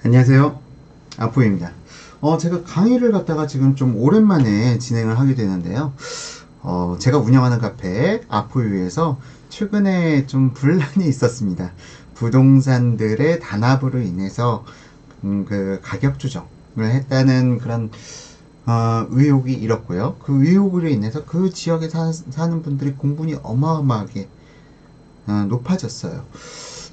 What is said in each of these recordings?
안녕하세요. 아포입니다. 제가 강의를 갖다가 지금 좀 오랜만에 진행을 하게 되는데요. 제가 운영하는 카페 아포유에서 최근에 좀 분란이 있었습니다. 부동산들의 단합으로 인해서 그 가격 조정을 했다는 그런 의혹이 일었고요. 그 의혹으로 인해서 그 지역에 사는 분들이 공분이 어마어마하게 높아졌어요.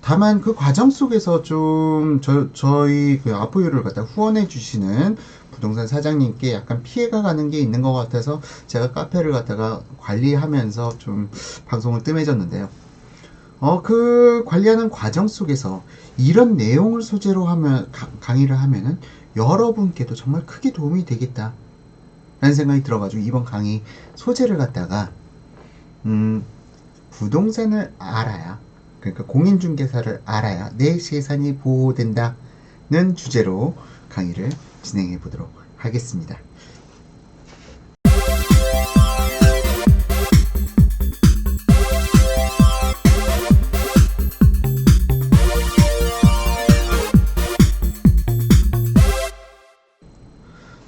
다만 그 과정 속에서 좀 저희 그 아포유를 갖다 후원해 주시는 부동산 사장님께 약간 피해가 가는 게 있는 것 같아서 제가 카페를 갖다가 관리하면서 좀 방송을 뜸해졌는데요. 그 관리하는 과정 속에서 이런 내용을 소재로 하면 강의를 하면은 여러분께도 정말 크게 도움이 되겠다 라는 생각이 들어가지고 이번 강의 소재를 갖다가 부동산을 알아야, 그러니까 공인중개사를 알아야 내 재산이 보호된다는 주제로 강의를 진행해 보도록 하겠습니다.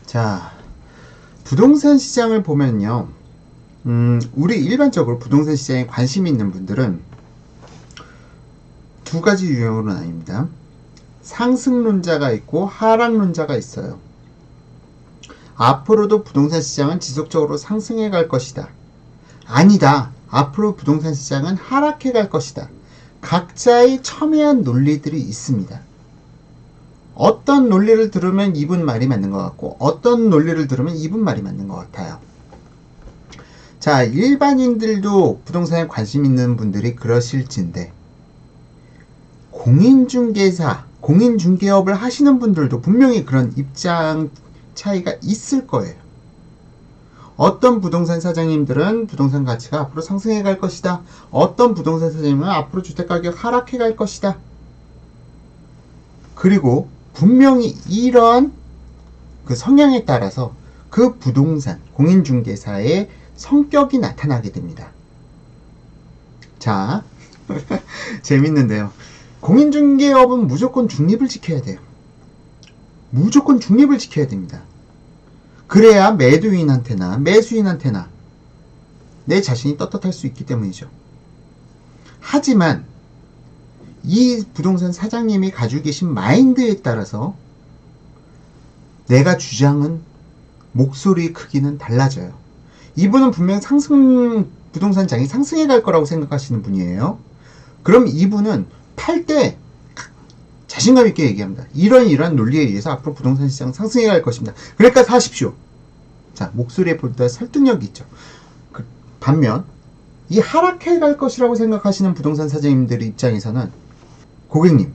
자, 부동산 시장을 보면요. 우리 일반적으로 부동산 시장에 관심이 있는 분들은 두 가지 유형으로 나뉩니다. 상승론자가 있고 하락론자가 있어요. 앞으로도 부동산 시장은 지속적으로 상승해 갈 것이다. 아니다. 앞으로 부동산 시장은 하락해 갈 것이다. 각자의 첨예한 논리들이 있습니다. 어떤 논리를 들으면 이분 말이 맞는 것 같고 어떤 논리를 들으면 이분 말이 맞는 것 같아요. 자, 일반인들도 부동산에 관심 있는 분들이 그러실진데 공인중개사, 공인중개업을 하시는 분들도 분명히 그런 입장 차이가 있을 거예요. 어떤 부동산 사장님들은 부동산 가치가 앞으로 상승해 갈 것이다. 어떤 부동산 사장님은 앞으로 주택가격 하락해 갈 것이다. 그리고 분명히 이런 그 성향에 따라서 그 부동산, 공인중개사의 성격이 나타나게 됩니다. 자, 재밌는데요. 공인중개업은 무조건 중립을 지켜야 돼요. 무조건 중립을 지켜야 됩니다. 그래야 매도인한테나 매수인한테나 내 자신이 떳떳할 수 있기 때문이죠. 하지만 이 부동산 사장님이 가지고 계신 마인드에 따라서 내가 주장은 목소리의 크기는 달라져요. 이분은 분명 부동산장이 상승해 갈 거라고 생각하시는 분이에요. 그럼 이분은 팔 때 자신감 있게 얘기합니다. 이러한 논리에 의해서 앞으로 부동산 시장 상승해 갈 것입니다. 그러니까 사십시오. 자, 목소리에 보다 설득력이 있죠. 반면 이 하락해 갈 것이라고 생각하시는 부동산 사장님들 입장에서는 고객님,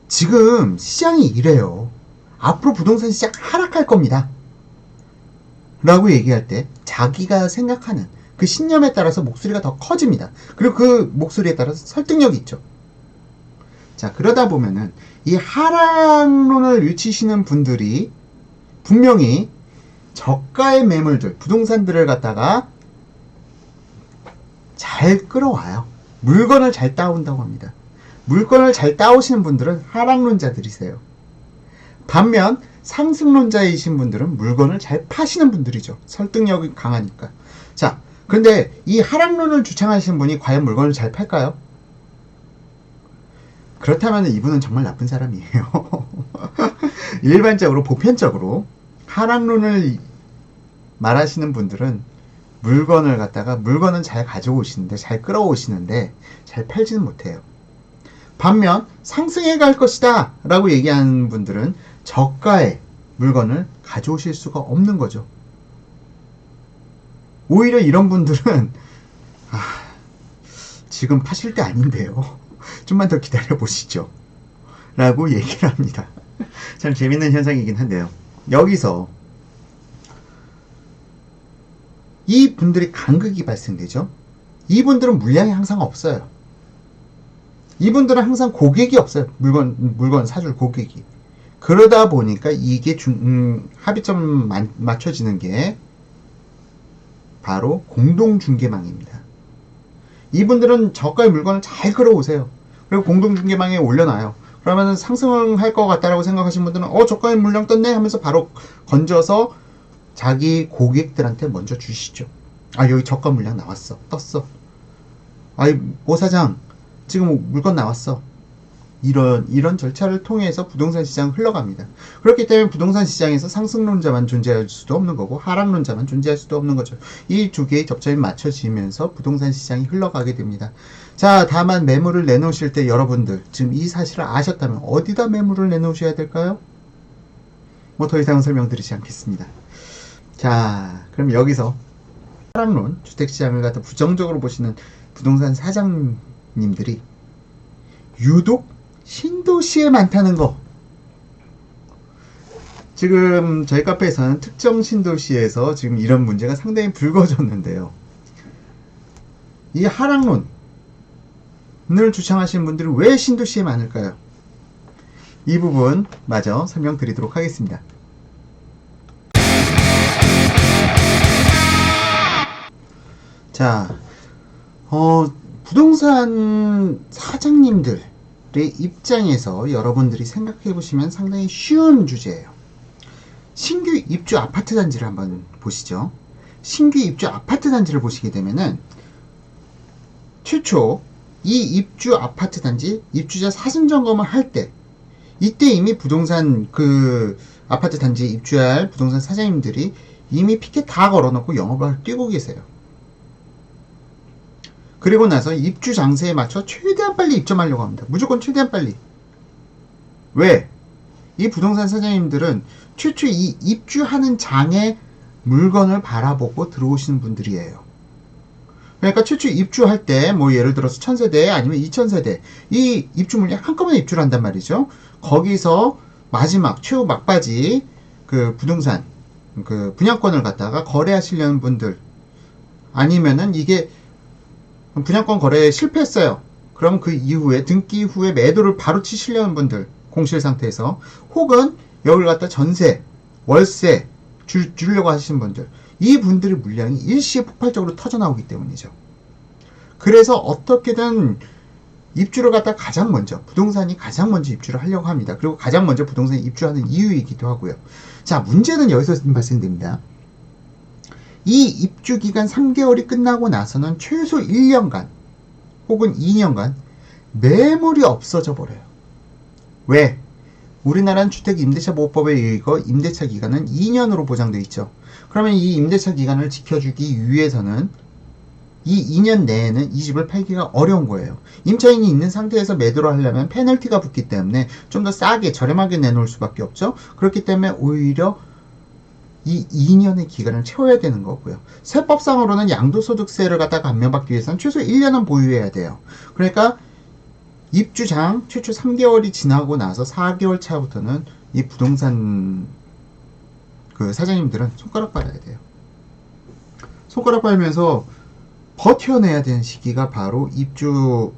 지금 시장이 이래요. 앞으로 부동산 시장 하락할 겁니다. 라고 얘기할 때 자기가 생각하는 그 신념에 따라서 목소리가 더 커집니다. 그리고 그 목소리에 따라서 설득력이 있죠. 자, 그러다 보면은 이 하락론을 외치시는 분들이 분명히 저가의 매물들, 부동산들을 갖다가 잘 끌어와요. 물건을 잘 따온다고 합니다. 물건을 잘 따오시는 분들은 하락론자들이세요. 반면 상승론자이신 분들은 물건을 잘 파시는 분들이죠. 설득력이 강하니까. 자, 그런데 이 하락론을 주창하시는 분이 과연 물건을 잘 팔까요? 그렇다면 이분은 정말 나쁜 사람이에요. 일반적으로 보편적으로 하락론을 말하시는 분들은 물건은 잘 가져오시는데, 잘 끌어오시는데 잘 팔지는 못해요. 반면 상승해 갈 것이다 라고 얘기하는 분들은 저가의 물건을 가져오실 수가 없는 거죠. 오히려 이런 분들은 지금 파실 때 아닌데요. 좀만 더 기다려 보시죠. 라고 얘기를 합니다. 참 재밌는 현상이긴 한데요. 여기서 이 분들이 간극이 발생되죠. 이분들은 물량이 항상 없어요. 이분들은 항상 고객이 없어요. 물건 사줄 고객이. 그러다 보니까 이게 합의점 맞춰지는 게 바로 공동중개망입니다. 이분들은 저가의 물건을 잘 끌어오세요. 그리고 공동중개망에 올려놔요. 그러면 상승할 것 같다라고 생각하시는 분들은 저가의 물량 떴네 하면서 바로 건져서 자기 고객들한테 먼저 주시죠. 여기 저가 물량 나왔어, 떴어. 오 사장 지금 물건 나왔어. 이런 절차를 통해서 부동산 시장 흘러갑니다. 그렇기 때문에 부동산 시장에서 상승론자만 존재할 수도 없는 거고 하락론자만 존재할 수도 없는 거죠. 이 두 개의 접점이 맞춰지면서 부동산 시장이 흘러가게 됩니다. 자, 다만 매물을 내놓으실 때 여러분들 지금 이 사실을 아셨다면 어디다 매물을 내놓으셔야 될까요? 뭐 더 이상은 설명드리지 않겠습니다. 자, 그럼 여기서 하락론 주택시장을 갖다 부정적으로 보시는 부동산 사장님들이 유독 신도시에 많다는 거. 지금 저희 카페에서는 특정 신도시에서 지금 이런 문제가 상당히 불거졌는데요. 이 하락론을 주창하시는 분들이 왜 신도시에 많을까요? 이 부분 마저 설명드리도록 하겠습니다. 자, 부동산 사장님들의 입장에서 여러분들이 생각해 보시면 상당히 쉬운 주제예요. 신규 입주 아파트 단지를 한번 보시죠. 신규 입주 아파트 단지를 보시게 되면은 최초 이 입주 아파트 단지 입주자 사전 점검을 할 때 이때 이미 부동산 아파트 단지에 입주할 부동산 사장님들이 이미 피켓 다 걸어놓고 영업을 뛰고 계세요. 그리고 나서 입주 장세에 맞춰 최대한 빨리 입점하려고 합니다. 무조건 최대한 빨리. 왜? 이 부동산 사장님들은 최초 이 입주하는 장의 물건을 바라보고 들어오시는 분들이에요. 그러니까 최초 입주할 때 뭐 예를 들어서 1000세대 아니면 2000세대 이 입주 물량 한꺼번에 입주를 한단 말이죠. 거기서 마지막 최후 막바지 부동산 분양권을 갖다가 거래하시려는 분들, 아니면은 이게 분양권 거래에 실패했어요. 그럼 그 이후에 등기 후에 매도를 바로 치시려는 분들, 공실 상태에서, 혹은 여기를 갖다 전세, 월세 주려고 하시는 분들, 이 분들의 물량이 일시에 폭발적으로 터져나오기 때문이죠. 그래서 어떻게든 입주를 갖다 가장 먼저, 부동산이 가장 먼저 입주를 하려고 합니다. 그리고 가장 먼저 부동산에 입주하는 이유이기도 하고요. 자, 문제는 여기서 발생됩니다. 이 입주 기간 3개월이 끝나고 나서는 최소 1년간 혹은 2년간 매물이 없어져 버려요. 왜? 우리나라는 주택임대차보호법에 의거 임대차 기간은 2년으로 보장되어 있죠. 그러면 이 임대차 기간을 지켜주기 위해서는 이 2년 내에는 이 집을 팔기가 어려운 거예요. 임차인이 있는 상태에서 매도를 하려면 페널티가 붙기 때문에 좀 더 싸게 저렴하게 내놓을 수밖에 없죠. 그렇기 때문에 오히려 이 2년의 기간을 채워야 되는 거고요. 세법상으로는 양도소득세를 갖다가 감면받기 위해서는 최소 1년은 보유해야 돼요. 그러니까 입주장 최초 3개월이 지나고 나서 4개월 차부터는 이 부동산 사장님들은 손가락 빨아야 돼요. 손가락 빨면서 버텨내야 되는 시기가 바로 입주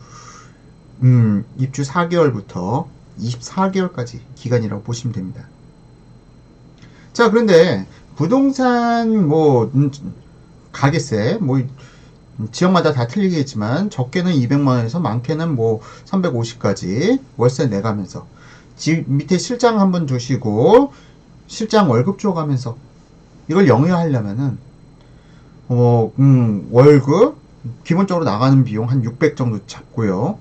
4개월부터 24개월까지 기간이라고 보시면 됩니다. 자, 그런데 부동산 가게세 지역마다 다 틀리겠지만 적게는 200만원에서 많게는 350까지 월세 내가면서 밑에 실장 한번 두시고 실장 월급 줘가면서 이걸 영위하려면은 월급 기본적으로 나가는 비용 한 600 정도 잡고요.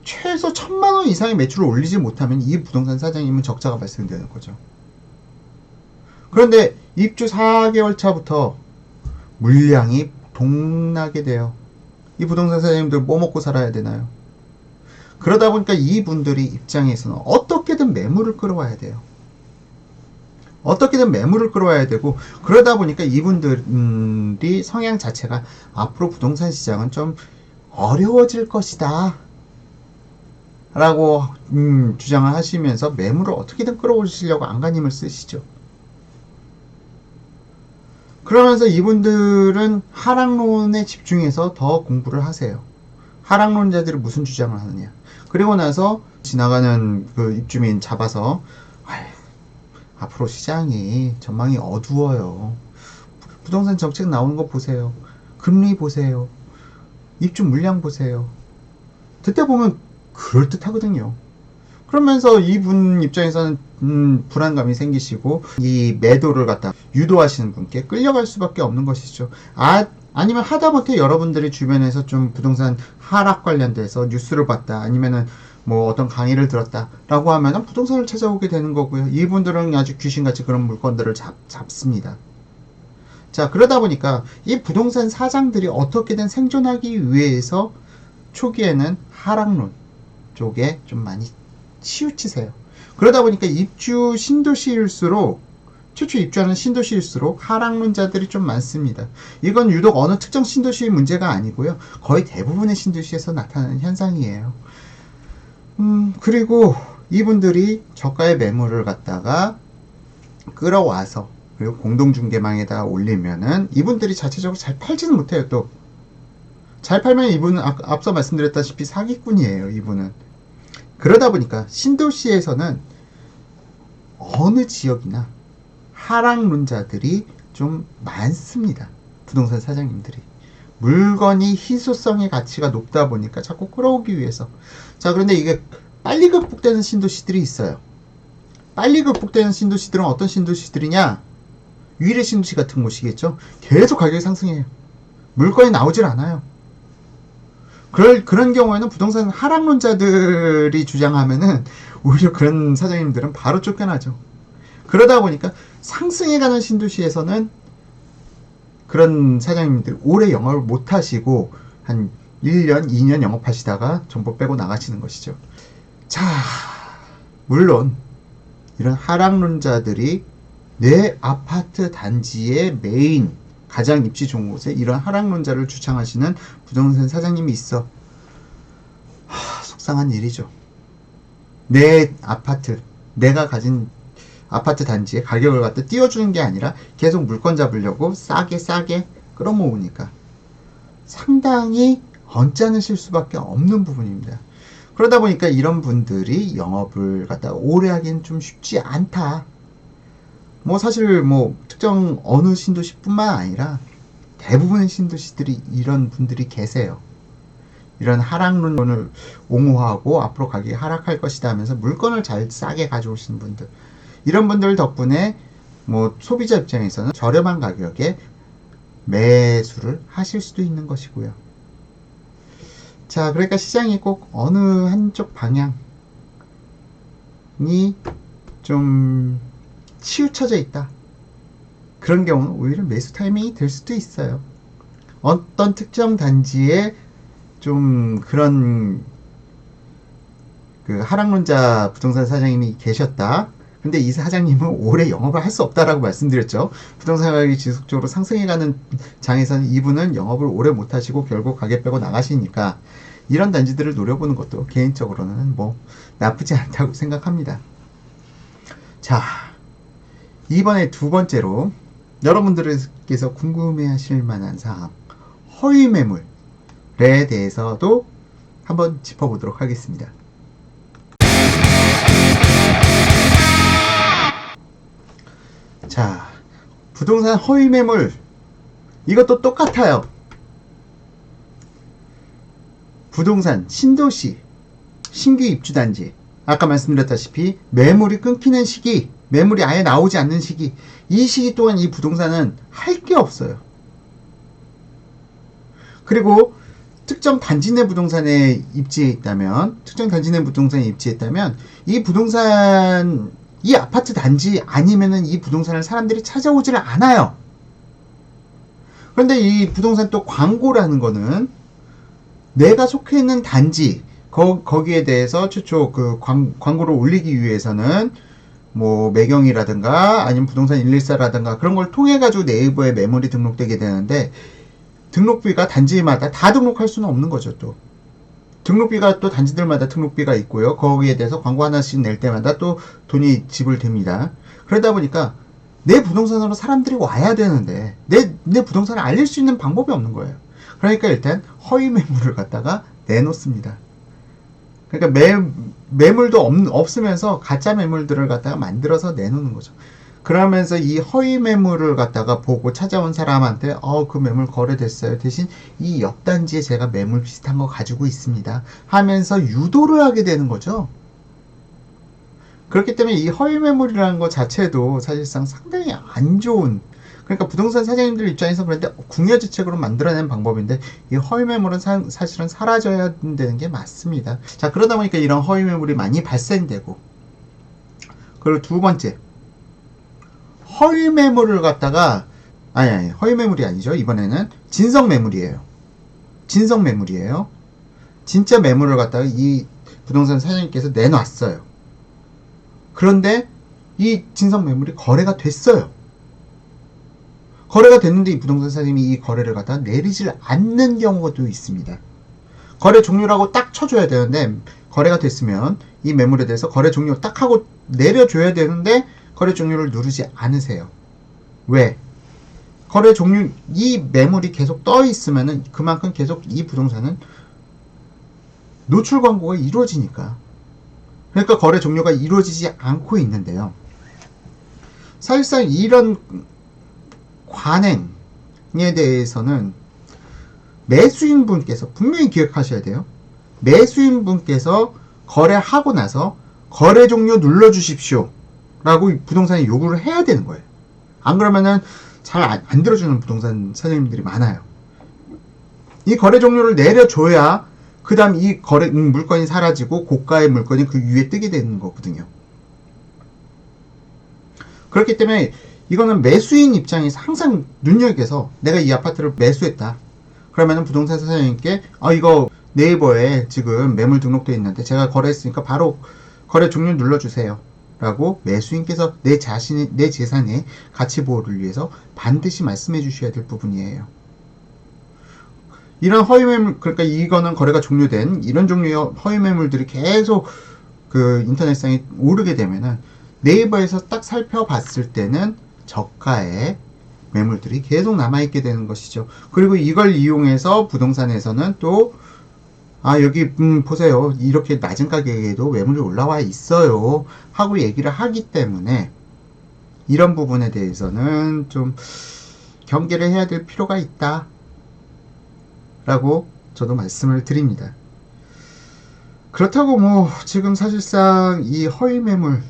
최소 1000만원 이상의 매출을 올리지 못하면 이 부동산 사장님은 적자가 발생되는 거죠. 그런데 입주 4개월 차부터 물량이 동나게 돼요. 이 부동산 사장님들 뭐 먹고 살아야 되나요? 그러다 보니까 이분들이 입장에서는 어떻게든 매물을 끌어와야 돼요. 어떻게든 매물을 끌어와야 되고, 그러다 보니까 이분들이 성향 자체가 앞으로 부동산 시장은 좀 어려워질 것이다 라고 주장을 하시면서 매물을 어떻게든 끌어오시려고 안간힘을 쓰시죠. 그러면서 이분들은 하락론에 집중해서 더 공부를 하세요. 하락론자들이 무슨 주장을 하느냐. 그리고 나서 지나가는 입주민 잡아서 앞으로 시장이 전망이 어두워요. 부동산 정책 나오는 거 보세요. 금리 보세요. 입주 물량 보세요. 듣다 보면 그럴듯하거든요. 그러면서 이분 입장에서는 불안감이 생기시고 이 매도를 갖다 유도하시는 분께 끌려갈 수밖에 없는 것이죠. 아니면 하다못해 여러분들이 주변에서 좀 부동산 하락 관련돼서 뉴스를 봤다, 아니면은 뭐 어떤 강의를 들었다라고 하면은 부동산을 찾아오게 되는 거고요. 이분들은 아주 귀신같이 그런 물건들을 잡습니다. 자, 그러다 보니까 이 부동산 사장들이 어떻게든 생존하기 위해서 초기에는 하락론 쪽에 좀 많이 치우치세요. 그러다 보니까 입주 신도시일수록, 최초 입주하는 신도시일수록 하락론자들이 좀 많습니다. 이건 유독 어느 특정 신도시의 문제가 아니고요. 거의 대부분의 신도시에서 나타나는 현상이에요. 그리고 이분들이 저가의 매물을 갖다가 끌어와서 그리고 공동중개망에다 올리면은 이분들이 자체적으로 잘 팔지는 못해요. 또 잘 팔면 이분은 앞서 말씀드렸다시피 사기꾼이에요. 이분은. 그러다 보니까 신도시에서는 어느 지역이나 하락론자들이 좀 많습니다. 부동산 사장님들이. 물건이 희소성의 가치가 높다 보니까 자꾸 끌어오기 위해서. 자, 그런데 이게 빨리 극복되는 신도시들이 있어요. 빨리 극복되는 신도시들은 어떤 신도시들이냐? 위례 신도시 같은 곳이겠죠. 계속 가격이 상승해요. 물건이 나오질 않아요. 그런 경우에는 부동산 하락론자들이 주장하면은 오히려 그런 사장님들은 바로 쫓겨나죠. 그러다 보니까 상승해가는 신도시에서는 그런 사장님들 오래 영업을 못 하시고 한 1년, 2년 영업하시다가 전부 빼고 나가시는 것이죠. 자, 물론 이런 하락론자들이 내 아파트 단지의 메인 가장 입지 좋은 곳에 이런 하락론자를 주창하시는 부동산 사장님이 있어. 속상한 일이죠. 내 아파트, 내가 가진 아파트 단지의 가격을 갖다 띄워주는 게 아니라 계속 물건 잡으려고 싸게 끌어모으니까 상당히 언짢으실 수밖에 없는 부분입니다. 그러다 보니까 이런 분들이 영업을 갖다 오래 하기는 좀 쉽지 않다. 뭐 사실 뭐 특정 어느 신도시뿐만 아니라 대부분의 신도시들이 이런 분들이 계세요. 이런 하락론을 옹호하고 앞으로 가격이 하락할 것이다 하면서 물건을 잘 싸게 가져오시는 분들, 이런 분들 덕분에 뭐 소비자 입장에서는 저렴한 가격에 매수를 하실 수도 있는 것이고요. 자, 그러니까 시장이 꼭 어느 한쪽 방향이 좀 치우쳐져 있다. 그런 경우는 오히려 매수 타이밍이 될 수도 있어요. 어떤 특정 단지에 좀 그런 그 하락론자 부동산 사장님이 계셨다. 근데 이 사장님은 오래 영업을 할 수 없다라고 말씀드렸죠. 부동산 가격이 지속적으로 상승해가는 장에서는 이분은 영업을 오래 못하시고 결국 가게 빼고 나가시니까 이런 단지들을 노려보는 것도 개인적으로는 뭐 나쁘지 않다고 생각합니다. 자, 이번에 두 번째로 여러분들께서 궁금해하실 만한 사항, 허위 매물에 대해서도 한번 짚어보도록 하겠습니다. 자, 부동산 허위 매물, 이것도 똑같아요. 부동산 신도시 신규 입주단지, 아까 말씀드렸다시피 매물이 끊기는 시기, 매물이 아예 나오지 않는 시기, 이 시기 동안 이 부동산은 할 게 없어요. 그리고 특정 단지 내 부동산에 입지해 있다면, 이 부동산, 이 아파트 단지 아니면은 이 부동산을 사람들이 찾아오지를 않아요. 그런데 이 부동산 또 광고라는 거는 내가 속해 있는 단지, 거기에 대해서 최초 그 광고를 올리기 위해서는 뭐 매경이라든가 아니면 부동산 114라든가 그런 걸 통해 가지고 네이버에 매물이 등록되게 되는데, 등록비가 단지마다 다 등록할 수는 없는 거죠. 또 등록비가 또 단지들마다 등록비가 있고요. 거기에 대해서 광고 하나씩 낼 때마다 또 돈이 지불됩니다. 그러다 보니까 내 부동산으로 사람들이 와야 되는데 내 부동산을 알릴 수 있는 방법이 없는 거예요. 그러니까 일단 허위 매물을 갖다가 내놓습니다. 그러니까 매물도 없으면서 가짜 매물들을 갖다가 만들어서 내놓는 거죠. 그러면서 이 허위 매물을 갖다가 보고 찾아온 사람한테 그 매물 거래됐어요. 대신 이 옆 단지에 제가 매물 비슷한 거 가지고 있습니다 하면서 유도를 하게 되는 거죠. 그렇기 때문에 이 허위 매물이라는 것 자체도 사실상 상당히 안 좋은, 그러니까 부동산 사장님들 입장에서 그런데 궁여지책으로 만들어낸 방법인데, 이 허위 매물은 사실은 사라져야 되는 게 맞습니다. 자, 그러다 보니까 이런 허위 매물이 많이 발생되고, 그리고 두 번째, 허위 매물을 갖다가 아니 허위 매물이 아니죠. 이번에는 진성 매물이에요. 진성 매물이에요. 진짜 매물을 갖다가 이 부동산 사장님께서 내놨어요. 그런데 이 진성 매물이 거래가 됐어요. 거래가 됐는데 이 부동산 사장님이 이 거래를 갖다가 내리질 않는 경우도 있습니다. 거래 종료라고 딱 쳐줘야 되는데, 거래가 됐으면 이 매물에 대해서 거래 종료 딱 하고 내려줘야 되는데 거래 종료를 누르지 않으세요. 왜? 거래 종료, 이 매물이 계속 떠 있으면은 그만큼 계속 이 부동산은 노출 광고가 이루어지니까. 그러니까 거래 종료가 이루어지지 않고 있는데요. 사실상 이런 관행에 대해서는 매수인 분께서 분명히 기억하셔야 돼요. 매수인 분께서 거래하고 나서 거래 종료 눌러주십시오 라고 부동산에 요구를 해야 되는 거예요. 안 그러면은 잘 안 들어주는 부동산 사장님들이 많아요. 이 거래 종료를 내려줘야 그 다음 이 거래 물건이 사라지고 고가의 물건이 그 위에 뜨게 되는 거거든요. 그렇기 때문에 이거는 매수인 입장에서 항상 눈여겨서, 내가 이 아파트를 매수했다 그러면은 부동산 사장님께 이거 네이버에 지금 매물 등록되어 있는데 제가 거래했으니까 바로 거래 종료 눌러주세요 라고 매수인께서 내 재산의 가치 보호를 위해서 반드시 말씀해 주셔야 될 부분이에요. 이런 허위 매물, 그러니까 이거는 거래가 종료된 이런 종류의 허위 매물들이 계속 그 인터넷상에 오르게 되면은 네이버에서 딱 살펴봤을 때는 저가의 매물들이 계속 남아있게 되는 것이죠. 그리고 이걸 이용해서 부동산에서는 또 여기 보세요, 이렇게 낮은 가격에도 매물이 올라와 있어요 하고 얘기를 하기 때문에 이런 부분에 대해서는 좀 경계를 해야 될 필요가 있다 라고 저도 말씀을 드립니다. 그렇다고 뭐 지금 사실상 이 허위 매물에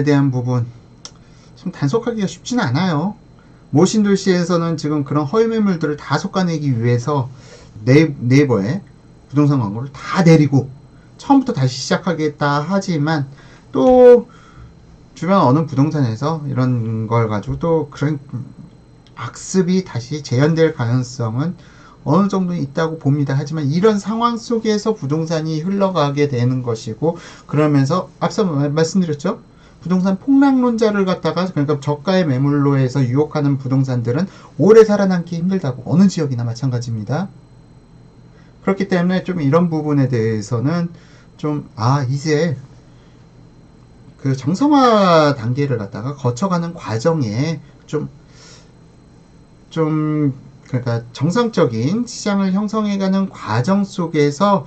대한 부분 좀 단속하기가 쉽지는 않아요. 모신도시에서는 지금 그런 허위 매물들을 다 솎아내기 위해서 네이버에 부동산 광고를 다 내리고 처음부터 다시 시작하겠다 하지만, 또 주변 어느 부동산에서 이런 걸 가지고 또 그런 악습이 다시 재현될 가능성은 어느 정도 있다고 봅니다. 하지만 이런 상황 속에서 부동산이 흘러가게 되는 것이고, 그러면서 앞서 말씀드렸죠, 부동산 폭락론자를 갖다가, 그러니까 저가의 매물로 해서 유혹하는 부동산들은 오래 살아남기 힘들다고, 어느 지역이나 마찬가지입니다. 그렇기 때문에 좀 이런 부분에 대해서는 좀 이제 그 정상화 단계를 갖다가 거쳐가는 과정에 그러니까 정상적인 시장을 형성해가는 과정 속에서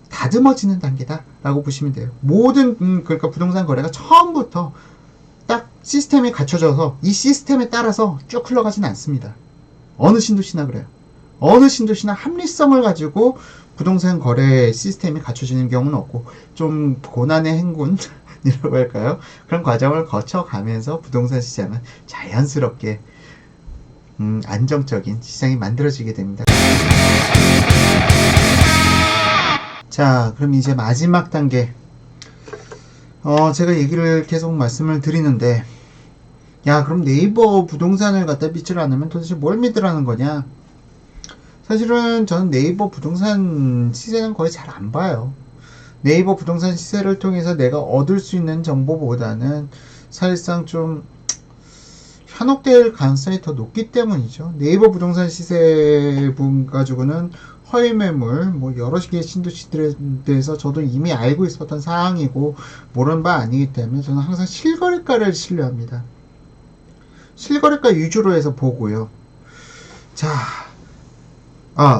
다듬어지는 단계다라고 보시면 돼요. 모든 그러니까 부동산 거래가 처음부터 딱 시스템이 갖춰져서 이 시스템에 따라서 쭉 흘러가진 않습니다. 어느 신도시나 그래요. 어느 신도시나 합리성을 가지고 부동산 거래 시스템이 갖춰지는 경우는 없고, 좀 고난의 행군이라고 할까요? 그런 과정을 거쳐가면서 부동산 시장은 자연스럽게 안정적인 시장이 만들어지게 됩니다. 자, 그럼 이제 마지막 단계. 제가 얘기를 계속 말씀을 드리는데, 그럼 네이버 부동산을 갖다 믿질 않으면 도대체 뭘 믿으라는 거냐? 사실은 저는 네이버 부동산 시세는 거의 잘 안 봐요. 네이버 부동산 시세를 통해서 내가 얻을 수 있는 정보보다는 사실상 좀 현혹될 가능성이 더 높기 때문이죠. 네이버 부동산 시세 부분 가지고는 허위 매물, 뭐 여러 개의 신도시들에 대해서 저도 이미 알고 있었던 사항이고 모르는 바 아니기 때문에 저는 항상 실거래가를 신뢰합니다. 실거래가 위주로 해서 보고요. 자,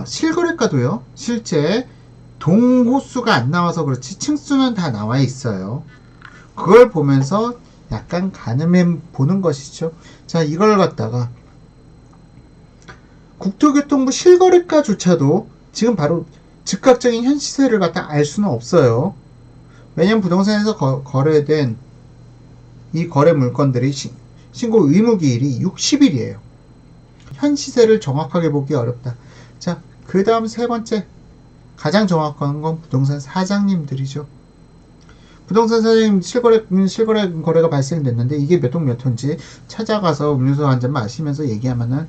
실거래가도요, 실제 동호수가 안 나와서 그렇지 층수는 다 나와 있어요. 그걸 보면서 약간 가늠해 보는 것이죠. 자, 이걸 갖다가 국토교통부 실거래가조차도 지금 바로 즉각적인 현 시세를 갖다 알 수는 없어요. 왜냐면 부동산에서 거래된 이 거래 물건들이 신고 의무기일이 60일이에요. 현 시세를 정확하게 보기 어렵다. 자, 그 다음 세 번째, 가장 정확한 건 부동산 사장님들이죠. 부동산 사장님 실거래 거래가 발생됐는데 이게 몇 동 몇 호인지 찾아가서 음료수 한 잔 마시면서 얘기하면은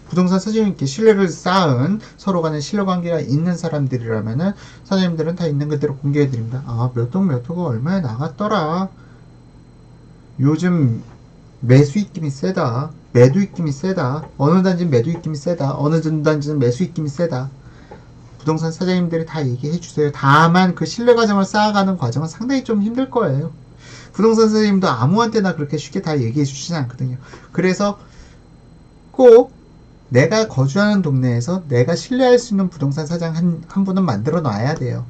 부동산 사장님께 신뢰를 쌓은 서로 간에 신뢰관계가 있는 사람들이라면은 사장님들은 다 있는 그대로 공개해드립니다. 아, 몇 동 몇 호가 얼마에 나갔더라. 요즘 매수 입김이 세다. 매도 입김이 세다. 어느 단지는 매도 입김이 세다. 어느 단지는 매수 입김이 세다. 부동산 사장님들이 다 얘기해 주세요. 다만 그 신뢰 과정을 쌓아가는 과정은 상당히 좀 힘들 거예요. 부동산 사장님도 아무한테나 그렇게 쉽게 다 얘기해 주시지 않거든요. 그래서 꼭 내가 거주하는 동네에서 내가 신뢰할 수 있는 부동산 사장 한 분은 만들어 놔야 돼요.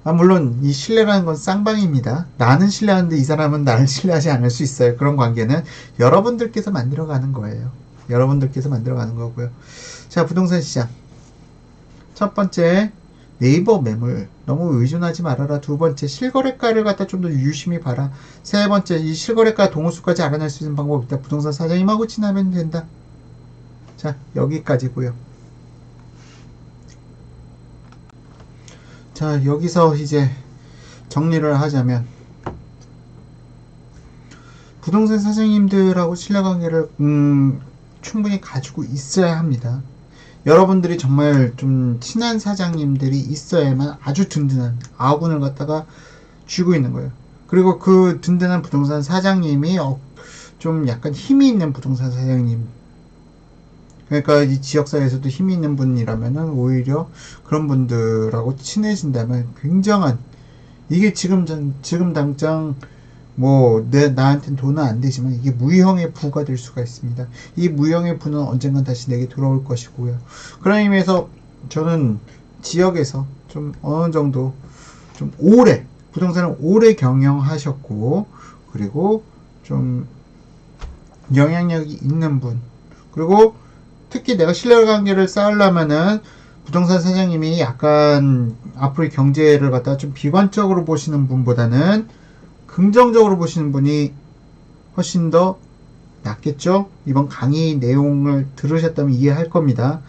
물론 이 신뢰라는 건 쌍방입니다. 나는 신뢰하는데 이 사람은 나를 신뢰하지 않을 수 있어요. 그런 관계는 여러분들께서 만들어가는 거예요. 여러분들께서 만들어가는 거고요. 자, 부동산 시장. 첫 번째, 네이버 매물 너무 의존하지 말아라. 두 번째, 실거래가를 갖다 좀 더 유심히 봐라. 세 번째, 이 실거래가 동호수까지 알아낼 수 있는 방법이 있다. 부동산 사장님하고 친하면 된다. 자, 여기까지고요. 자, 여기서 이제 정리를 하자면 부동산 사장님들하고 신뢰관계를 충분히 가지고 있어야 합니다. 여러분들이 정말 좀 친한 사장님들이 있어야만 아주 든든한 아군을 갖다가 쥐고 있는 거예요. 그리고 그 든든한 부동산 사장님이 좀 약간 힘이 있는 부동산 사장님, 그러니까 이 지역사회에서도 힘이 있는 분이라면은 오히려 그런 분들하고 친해진다면 굉장한, 이게 지금 당장 나한테는 돈은 안 되지만 이게 무형의 부가 될 수가 있습니다. 이 무형의 부는 언젠간 다시 내게 돌아올 것이고요. 그런 의미에서 저는 지역에서 좀 어느 정도 좀 부동산을 오래 경영하셨고, 그리고 좀 영향력이 있는 분, 그리고 특히 내가 신뢰관계를 쌓으려면은 부동산 사장님이 약간 앞으로의 경제를 갖다가 좀 비관적으로 보시는 분보다는 긍정적으로 보시는 분이 훨씬 더 낫겠죠? 이번 강의 내용을 들으셨다면 이해할 겁니다.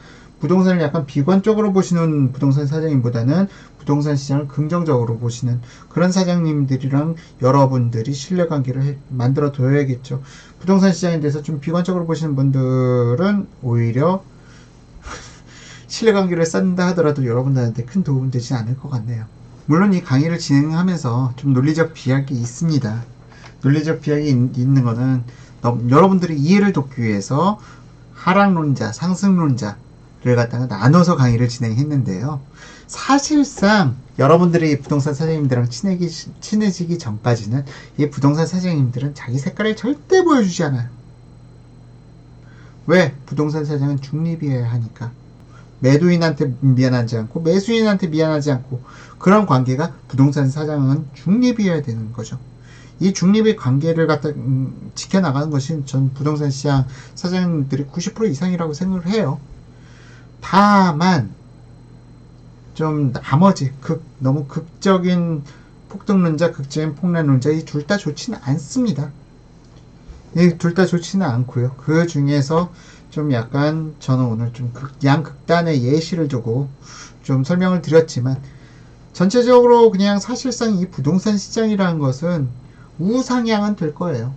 부동산을 약간 비관적으로 보시는 부동산 사장님보다는 부동산 시장을 긍정적으로 보시는 그런 사장님들이랑 여러분들이 신뢰관계를 만들어 둬야겠죠. 부동산 시장에 대해서 좀 비관적으로 보시는 분들은 오히려 신뢰관계를 쌓는다 하더라도 여러분들한테 큰 도움은 되지 않을 것 같네요. 물론 이 강의를 진행하면서 좀 논리적 비약이 있습니다. 논리적 비약이 있는 거는 여러분들이 이해를 돕기 위해서 하락론자, 상승론자를 갖다가 나눠서 강의를 진행했는데요. 사실상 여러분들이 부동산 사장님들이랑 친해지기 전까지는 이 부동산 사장님들은 자기 색깔을 절대 보여주지 않아요. 왜? 부동산 사장은 중립이어야 하니까. 매도인한테 미안하지 않고 매수인한테 미안하지 않고 그런 관계가 부동산 사장은 중립이어야 되는 거죠. 이 중립의 관계를 갖다 지켜나가는 것이 전 부동산 시장 사장님들이 90% 이상이라고 생각을 해요. 다만 좀 나머지 너무 극적인 폭등론자, 극적인 폭락론자 이 둘 다 좋지는 않습니다. 이 둘 다 좋지는 않고요. 그 중에서 좀 약간 저는 오늘 좀 양극단의 예시를 두고 좀 설명을 드렸지만 전체적으로 그냥 사실상 이 부동산 시장이라는 것은 우상향은 될 거예요.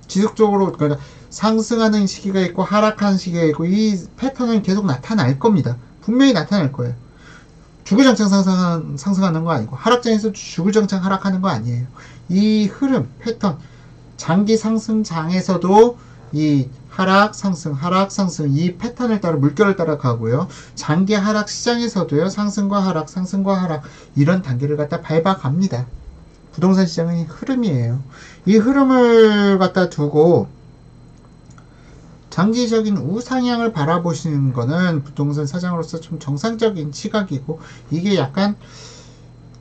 지속적으로 그러니까 상승하는 시기가 있고 하락하는 시기가 있고 이 패턴은 계속 나타날 겁니다. 분명히 나타날 거예요. 주구장창 상승하는 거 아니고 하락장에서 주구장창 하락하는 거 아니에요. 이 흐름, 패턴, 장기 상승장에서도 이 하락, 상승 이 패턴을 따라 물결을 따라 가고요. 장기 하락 시장에서도요. 상승과 하락 이런 단계를 갖다 밟아갑니다. 부동산 시장은 흐름이에요. 이 흐름을 갖다 두고 장기적인 우상향을 바라보시는 거는 부동산 사장으로서 좀 정상적인 시각이고 이게 약간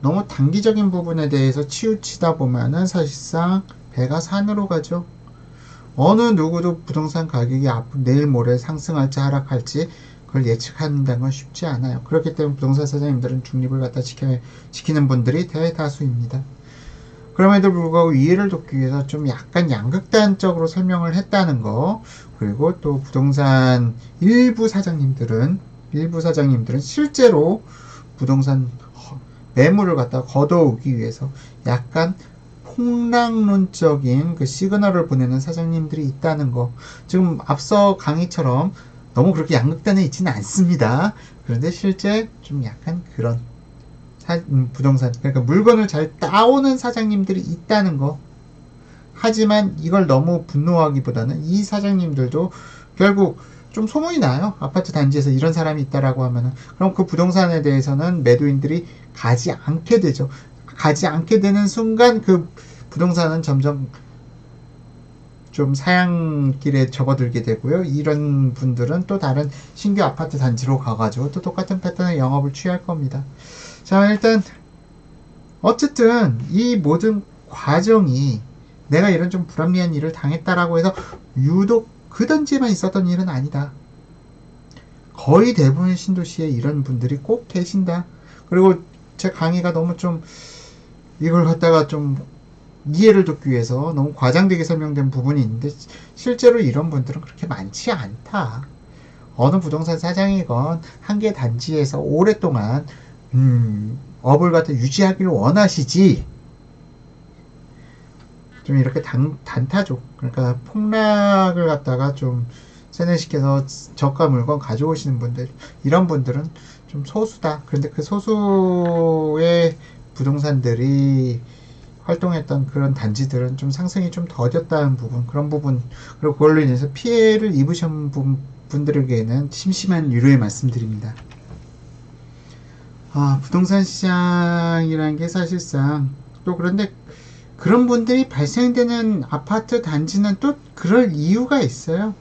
너무 단기적인 부분에 대해서 치우치다 보면은 사실상 배가 산으로 가죠. 어느 누구도 부동산 가격이 내일 모레 상승할지 하락할지 그걸 예측한다는 건 쉽지 않아요. 그렇기 때문에 부동산 사장님들은 중립을 갖다 지키는 분들이 대다수입니다. 그럼에도 불구하고 이해를 돕기 위해서 좀 약간 양극단적으로 설명을 했다는 거, 그리고 또 부동산 일부 사장님들은 실제로 부동산 매물을 갖다 걷어오기 위해서 약간 폭락론적인 그 시그널을 보내는 사장님들이 있다는 거. 지금 앞서 강의처럼 너무 그렇게 양극단에 있지는 않습니다. 그런데 실제 좀 약간 그런 부동산, 그러니까 물건을 잘 따오는 사장님들이 있다는 거. 하지만 이걸 너무 분노하기보다는 이 사장님들도 결국 좀 소문이 나요. 아파트 단지에서 이런 사람이 있다라고 하면은. 그럼 그 부동산에 대해서는 매도인들이 가지 않게 되죠. 가지 않게 되는 순간 그 부동산은 점점 좀 사양길에 접어들게 되고요. 이런 분들은 또 다른 신규 아파트 단지로 가가지고 또 똑같은 패턴의 영업을 취할 겁니다. 자, 일단 어쨌든 이 모든 과정이 내가 이런 좀 불합리한 일을 당했다라고 해서 유독 그 단지에만 있었던 일은 아니다. 거의 대부분 신도시에 이런 분들이 꼭 계신다. 그리고 제 강의가 너무 좀 이걸 갖다가 좀 이해를 돕기 위해서 너무 과장되게 설명된 부분이 있는데 실제로 이런 분들은 그렇게 많지 않다. 어느 부동산 사장이건 한 개 단지에서 오랫동안 업을 갖다 유지하기를 원하시지 좀 이렇게 단타족, 그러니까 폭락을 갖다가 좀 세뇌시켜서 저가 물건 가져오시는 분들, 이런 분들은 좀 소수다. 그런데 그 소수의 부동산들이 활동했던 그런 단지들은 좀 상승이 좀 더뎠다는 부분, 그런 부분, 그리고 그걸로 인해서 피해를 입으신 분들에게는 심심한 유료의 말씀드립니다. 부동산 시장이라는 게 사실상 또 그런데 그런 분들이 발생되는 아파트 단지는 또 그럴 이유가 있어요.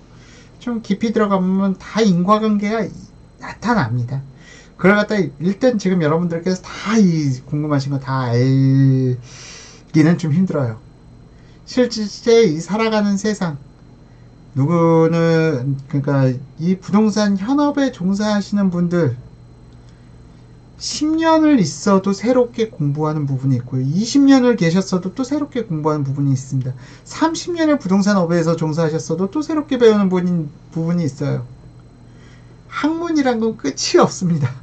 좀 깊이 들어가보면 다 인과관계가 나타납니다. 그걸 갖다 일단 지금 여러분들께서 다 궁금하신 거 다 알기는 좀 힘들어요. 실제 이 살아가는 세상, 누구는, 그러니까 이 부동산 현업에 종사하시는 분들 10년을 있어도 새롭게 공부하는 부분이 있고요. 20년을 계셨어도 또 새롭게 공부하는 부분이 있습니다. 30년을 부동산 업에서 종사하셨어도 또 새롭게 배우는 부분이 있어요. 학문이란 건 끝이 없습니다.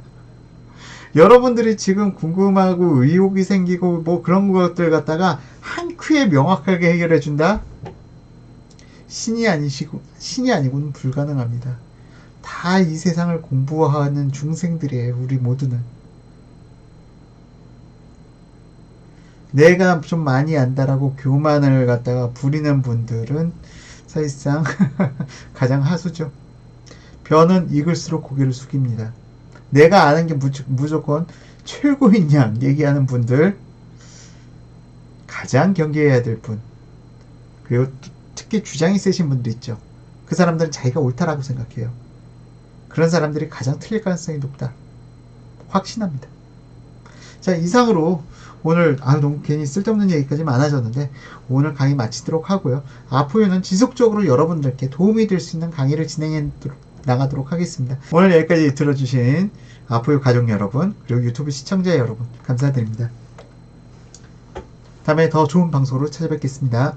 여러분들이 지금 궁금하고 의혹이 생기고 뭐 그런 것들 갖다가 한 큐에 명확하게 해결해 준다? 신이 아니고는 불가능합니다. 다 이 세상을 공부하는 중생들이에요. 우리 모두는. 내가 좀 많이 안다라고 교만을 갖다가 부리는 분들은 사실상 가장 하수죠. 벼는 익을수록 고개를 숙입니다. 내가 아는 게 무조건 최고인 양 얘기하는 분들, 가장 경계해야 될 분, 그리고 특히 주장이 세신 분들 있죠. 그 사람들은 자기가 옳다라고 생각해요. 그런 사람들이 가장 틀릴 가능성이 높다. 확신합니다. 자, 이상으로 오늘 너무 괜히 쓸데없는 얘기까지 많아졌는데 오늘 강의 마치도록 하고요. 앞으로는 지속적으로 여러분들께 도움이 될 수 있는 강의를 진행해 나가도록 하겠습니다. 오늘 여기까지 들어주신 아포유 가족 여러분, 그리고 유튜브 시청자 여러분 감사드립니다. 다음에 더 좋은 방송으로 찾아뵙겠습니다.